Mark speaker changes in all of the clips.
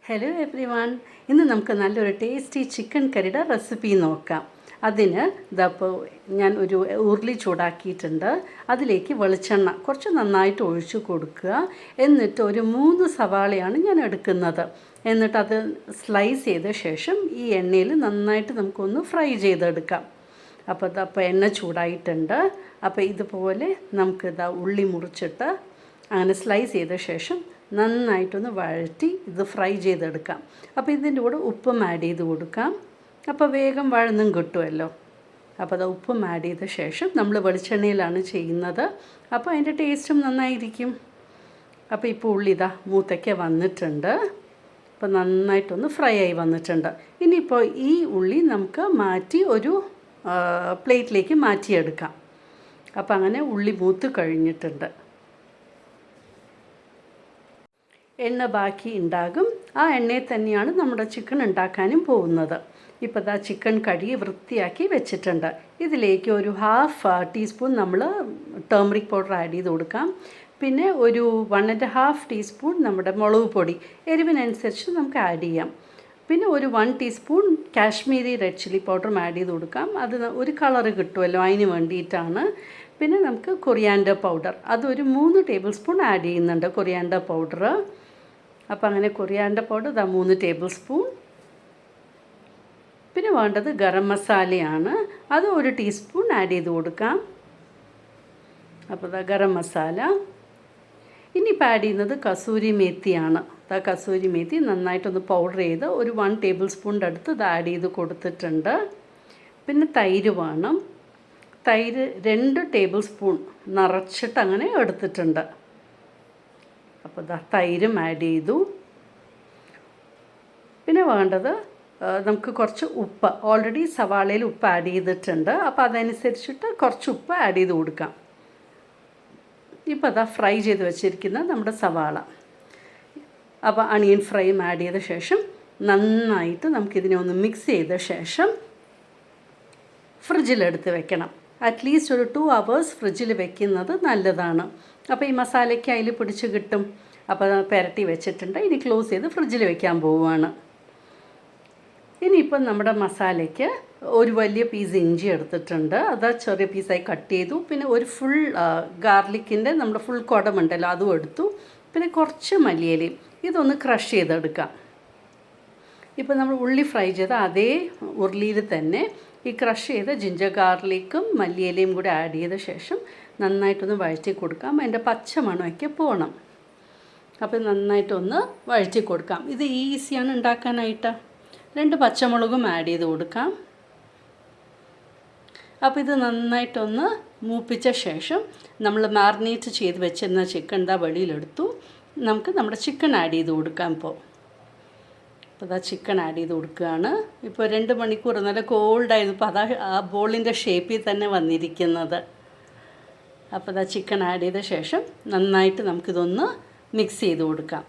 Speaker 1: Hello every one. ഇന്ന് നമുക്ക് നല്ലൊരു ടേസ്റ്റി ചിക്കൻ കറിയുടെ റെസിപ്പി നോക്കാം. അതിന് ഇതപ്പോൾ ഞാൻ ഒരു ഉരുളി ചൂടാക്കിയിട്ടുണ്ട്. അതിലേക്ക് വെളിച്ചെണ്ണ കുറച്ച് നന്നായിട്ട് ഒഴിച്ചു കൊടുക്കുക. എന്നിട്ട് ഒരു 3 സവാളയാണ് ഞാൻ എടുക്കുന്നത്. എന്നിട്ടത് സ്ലൈസ് ചെയ്ത ശേഷം ഈ എണ്ണയിൽ നന്നായിട്ട് നമുക്കൊന്ന് ഫ്രൈ ചെയ്തെടുക്കാം. അപ്പോൾ എണ്ണ ചൂടായിട്ടുണ്ട്. അപ്പോൾ ഇതുപോലെ നമുക്കിതാ ഉള്ളി മുറിച്ചിട്ട് അങ്ങനെ സ്ലൈസ് ചെയ്ത ശേഷം നന്നായിട്ടൊന്ന് വഴറ്റി ഇത് ഫ്രൈ ചെയ്തെടുക്കാം. അപ്പോൾ ഇതിൻ്റെ കൂടെ ഉപ്പും ആഡ് ചെയ്ത് കൊടുക്കാം. അപ്പോൾ വേഗം വഴന്നും കിട്ടുമല്ലോ. അപ്പോൾ അത് ഉപ്പും ആഡ് ചെയ്ത ശേഷം നമ്മൾ വെളിച്ചെണ്ണയിലാണ് ചെയ്യുന്നത്. അപ്പോൾ അതിൻ്റെ ടേസ്റ്റും നന്നായിരിക്കും. അപ്പോൾ ഇപ്പോൾ ഉള്ളി ഇതാ മൂത്തൊക്കെ വന്നിട്ടുണ്ട്. അപ്പോൾ നന്നായിട്ടൊന്ന് ഫ്രൈ ആയി വന്നിട്ടുണ്ട്. ഇനിയിപ്പോൾ ഈ ഉള്ളി നമുക്ക് മാറ്റി ഒരു പ്ലേറ്റിലേക്ക് മാറ്റിയെടുക്കാം. അപ്പോൾ അങ്ങനെ ഉള്ളി മൂത്ത് കഴിഞ്ഞിട്ടുണ്ട്. എണ്ണ ബാക്കി ഉണ്ടാകും. ആ എണ്ണയിൽ തന്നെയാണ് നമ്മുടെ ചിക്കൻ ഉണ്ടാക്കാനും പോകുന്നത്. ഇപ്പോൾ ദാ ചിക്കൻ കഴുകി വൃത്തിയാക്കി വെച്ചിട്ടുണ്ട്. ഇതിലേക്ക് ഒരു 1/2 ടീസ്പൂൺ നമ്മൾ ടേമറിക് പൗഡർ ആഡ് ചെയ്ത് കൊടുക്കാം. പിന്നെ ഒരു 1.5 ടീസ്പൂൺ നമ്മുടെ മുളക് പൊടി എരിവിനനുസരിച്ച് നമുക്ക് ആഡ് ചെയ്യാം. പിന്നെ ഒരു 1 ടീസ്പൂൺ കാശ്മീരി റെഡ് ചില്ലി പൗഡറും ആഡ് ചെയ്ത് കൊടുക്കാം. അത് ഒരു കളറ് കിട്ടുമല്ലോ, അതിന് വേണ്ടിയിട്ടാണ്. പിന്നെ നമുക്ക് കൊറിയാൻഡർ പൗഡർ അതൊരു 3 ടേബിൾ സ്പൂൺ ആഡ് ചെയ്യുന്നുണ്ട്, കൊറിയാൻഡർ പൗഡർ. അപ്പോൾ അങ്ങനെ കൊറിയാൻഡർ പൗഡർ 3 ടേബിൾ സ്പൂൺ. പിന്നെ വേണ്ടത് ഗരം മസാലയാണ്. അത് 1 ടീസ്പൂൺ ആഡ് ചെയ്ത് കൊടുക്കാം. അപ്പോൾ ഗരം മസാല. ഇനിയിപ്പോൾ ആഡ് ചെയ്യുന്നത് കസൂരി മേത്തിയാണ്. കസൂരി മേത്തി നന്നായിട്ടൊന്ന് പൗഡർ ചെയ്ത് ഒരു 1 ടേബിൾ സ്പൂണിൻ്റെ അടുത്ത് ഇത് ആഡ് ചെയ്ത് കൊടുത്തിട്ടുണ്ട്. പിന്നെ തൈര് വേണം. തൈര് 2 ടേബിൾ സ്പൂൺ നിറച്ചിട്ട് അങ്ങനെ എടുത്തിട്ടുണ്ട്. അപ്പോൾ തൈരും ആഡ് ചെയ്തു. പിന്നെ വേണ്ടത് നമുക്ക് കുറച്ച് ഉപ്പ്. ഓൾറെഡി സവാളയിൽ ഉപ്പ് ആഡ് ചെയ്തിട്ടുണ്ട്. അപ്പോൾ അതനുസരിച്ചിട്ട് കുറച്ച് ഉപ്പ് ആഡ് ചെയ്ത് കൊടുക്കാം. ഇപ്പോൾ ഫ്രൈ ചെയ്ത് വെച്ചിരിക്കുന്ന നമ്മുടെ സവാള. അപ്പോൾ അണിയൻ ഫ്രൈയും ആഡ് ചെയ്ത ശേഷം നന്നായിട്ട് നമുക്കിതിനെ ഒന്ന് മിക്സ് ചെയ്ത ശേഷം ഫ്രിഡ്ജിലെടുത്ത് വെക്കണം. അറ്റ്ലീസ്റ്റ് ഒരു 2 hours ഫ്രിഡ്ജിൽ വെക്കുന്നത് നല്ലതാണ്. അപ്പോൾ ഈ മസാലയ്ക്ക് അതിൽ പിടിച്ച് കിട്ടും. അപ്പോൾ പുരട്ടി വെച്ചിട്ടുണ്ട്. ഇനി ക്ലോസ് ചെയ്ത് ഫ്രിഡ്ജിൽ വെക്കാൻ പോവുകയാണ്. ഇനിയിപ്പം നമ്മുടെ മസാലയ്ക്ക് ഒരു വലിയ പീസ് ഇഞ്ചി എടുത്തിട്ടുണ്ട്. അത് ചെറിയ പീസായി കട്ട് ചെയ്തു. പിന്നെ ഒരു ഫുൾ ഗാർലിക്കിൻ്റെ നമ്മുടെ ഫുൾ കുടമുണ്ടല്ലോ അതും എടുത്തു. പിന്നെ കുറച്ച് മല്ലിയിലയും ഇതൊന്ന് ക്രഷ് ചെയ്തെടുക്കാം. ഇപ്പോൾ നമ്മൾ ഉള്ളി ഫ്രൈ ചെയ്ത അതേ ഉരുളിയിൽ തന്നെ ഈ ക്രഷ് ചെയ്ത ജിഞ്ചർ ഗാർലിക്കും മല്ലിയിലയും കൂടി ആഡ് ചെയ്ത ശേഷം നന്നായിട്ടൊന്ന് വഴറ്റി കൊടുക്കാം. അതിൻ്റെ പച്ച മണമൊക്കെ പോകണം. അപ്പോൾ നന്നായിട്ടൊന്ന് വഴറ്റി കൊടുക്കാം. ഇത് ഈസിയാണ് ഉണ്ടാക്കാനായിട്ട്. 2 പച്ചമുളകും ആഡ് ചെയ്ത് കൊടുക്കാം. അപ്പോൾ ഇത് നന്നായിട്ടൊന്ന് മൂപ്പിച്ച ശേഷം നമ്മൾ മാറിനേറ്റ് ചെയ്ത് വെച്ചിരുന്ന ചിക്കൻ വെളിയിലെടുത്തു. നമുക്ക് നമ്മുടെ ചിക്കൻ ആഡ് ചെയ്ത് കൊടുക്കാം. അപ്പോൾ ചിക്കൻ ആഡ് ചെയ്ത് കൊടുക്കുകയാണ്. ഇപ്പോൾ 2 മണിക്കൂർ നല്ല കോൾഡായിരുന്നു. അപ്പോൾ ആ ബോളിൻ്റെ ഷേപ്പിൽ തന്നെ വന്നിരിക്കുന്നത്. അപ്പോൾ ചിക്കൻ ആഡ് ചെയ്ത ശേഷം നന്നായിട്ട് നമുക്കിതൊന്ന് മിക്സ് ചെയ്ത് കൊടുക്കാം.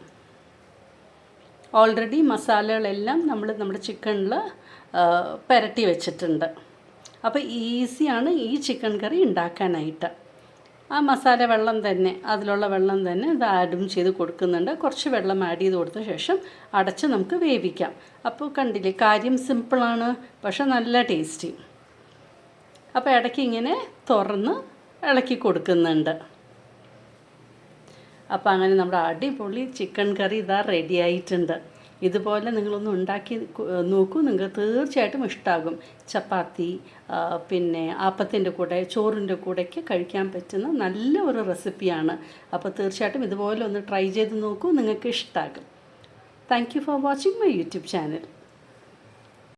Speaker 1: ഓൾറെഡി മസാലകളെല്ലാം നമ്മുടെ ചിക്കനിൽ പുരട്ടി വെച്ചിട്ടുണ്ട്. അപ്പോൾ ഈസിയാണ് ഈ ചിക്കൻ കറി ഉണ്ടാക്കാനായിട്ട്. ആ മസാല വെള്ളം തന്നെ, അതിലുള്ള വെള്ളം തന്നെ ഇത് ആഡും ചെയ്ത് കൊടുക്കുന്നുണ്ട്. കുറച്ച് വെള്ളം ആഡ് ചെയ്ത് കൊടുത്ത ശേഷം അടച്ച് നമുക്ക് വേവിക്കാം. അപ്പോൾ കണ്ടില്ലേ, കാര്യം സിമ്പിളാണ്, പക്ഷെ നല്ല ടേസ്റ്റി. അപ്പോൾ ഇടയ്ക്ക് ഇങ്ങനെ തുറന്ന് ഇളക്കി കൊടുക്കുന്നുണ്ട്. അപ്പോൾ അങ്ങനെ നമ്മുടെ അടിപൊളി ചിക്കൻ കറി റെഡി ആയിട്ടുണ്ട്. ഇതുപോലെ നിങ്ങളൊന്ന് ഉണ്ടാക്കി നോക്കൂ. നിങ്ങൾക്ക് തീർച്ചയായിട്ടും ഇഷ്ടമാകും. ചപ്പാത്തി, പിന്നെ ആപ്പത്തിൻ്റെ കൂടെ, ചോറിൻ്റെ കൂടെയൊക്കെ കഴിക്കാൻ പറ്റുന്ന നല്ല ഒരു റെസിപ്പിയാണ്. അപ്പോൾ തീർച്ചയായിട്ടും ഇതുപോലെ ഒന്ന് ട്രൈ ചെയ്ത് നോക്കൂ, നിങ്ങൾക്ക് ഇഷ്ടമാകും. Thank you for watching my YouTube channel.